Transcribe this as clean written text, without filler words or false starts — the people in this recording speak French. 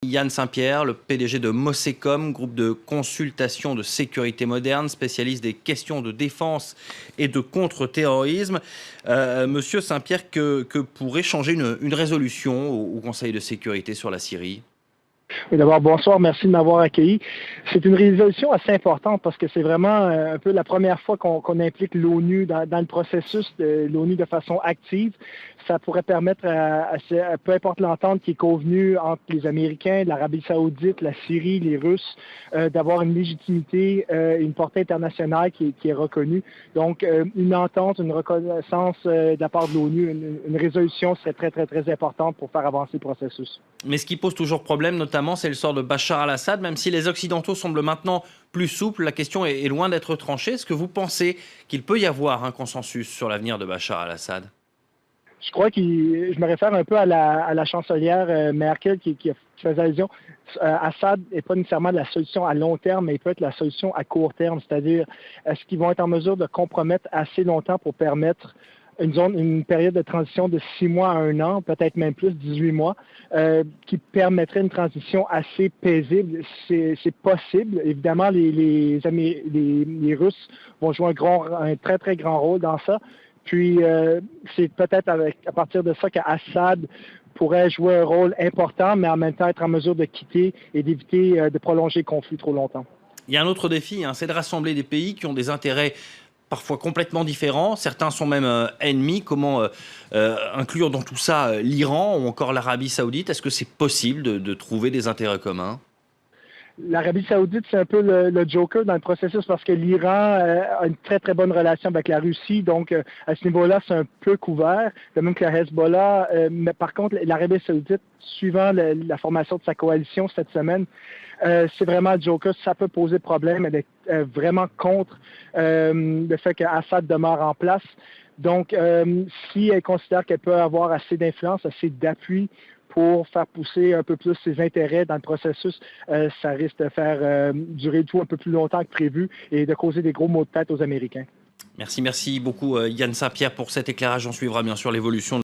Yann Saint-Pierre, le PDG de Mossecom, groupe de consultation de sécurité moderne, spécialiste des questions de défense et de contre-terrorisme. Monsieur Saint-Pierre, que pourrait changer une résolution au Conseil de sécurité sur la Syrie? Oui, d'abord, bonsoir, merci de m'avoir accueilli. C'est une résolution assez importante parce que c'est vraiment un peu la première fois qu'on implique l'ONU dans le processus de l'ONU de façon active. Ça pourrait permettre à peu importe l'entente qui est convenue entre les Américains, l'Arabie Saoudite, la Syrie, les Russes, d'avoir une légitimité, une portée internationale qui est reconnue. Donc, une entente, une reconnaissance de la part de l'ONU, une résolution serait très, très, très importante pour faire avancer le processus. Mais ce qui pose toujours problème, notamment, c'est le sort de Bachar al-Assad. Même si les Occidentaux semblent maintenant plus souples, la question est loin d'être tranchée. Est-ce que vous pensez qu'il peut y avoir un consensus sur l'avenir de Bachar al-Assad? Je crois que je me réfère un peu à la chancelière Merkel qui faisait allusion. Assad n'est pas nécessairement la solution à long terme, mais il peut être la solution à court terme. C'est-à-dire, est-ce qu'ils vont être en mesure de compromettre assez longtemps pour permettre une période de transition de 6 mois à 1 an, peut-être même plus, 18 mois, qui permettrait une transition assez paisible. C'est possible. Évidemment, les Russes vont jouer un très, très grand rôle dans ça. Puis, c'est peut-être à partir de ça qu'Assad pourrait jouer un rôle important, mais en même temps être en mesure de quitter et d'éviter de prolonger le conflit trop longtemps. Il y a un autre défi, c'est de rassembler des pays qui ont des intérêts parfois complètement différents. Certains sont même ennemis. Comment inclure dans tout ça l'Iran ou encore l'Arabie Saoudite? Est-ce que c'est possible de trouver des intérêts communs? L'Arabie Saoudite, c'est un peu le joker dans le processus parce que l'Iran a une très, très bonne relation avec la Russie. Donc, à ce niveau-là, c'est un peu couvert. De même que la Hezbollah. Mais par contre, l'Arabie Saoudite, suivant la formation de sa coalition cette semaine, c'est vraiment le joker. Ça peut poser problème. Elle est vraiment contre le fait qu'Assad demeure en place. Donc, si elle considère qu'elle peut avoir assez d'influence, assez d'appui pour faire pousser un peu plus ses intérêts dans le processus, ça risque de faire durer le tout un peu plus longtemps que prévu et de causer des gros maux de tête aux Américains. Merci beaucoup Yann Saint-Pierre pour cet éclairage. On suivra bien sûr l'évolution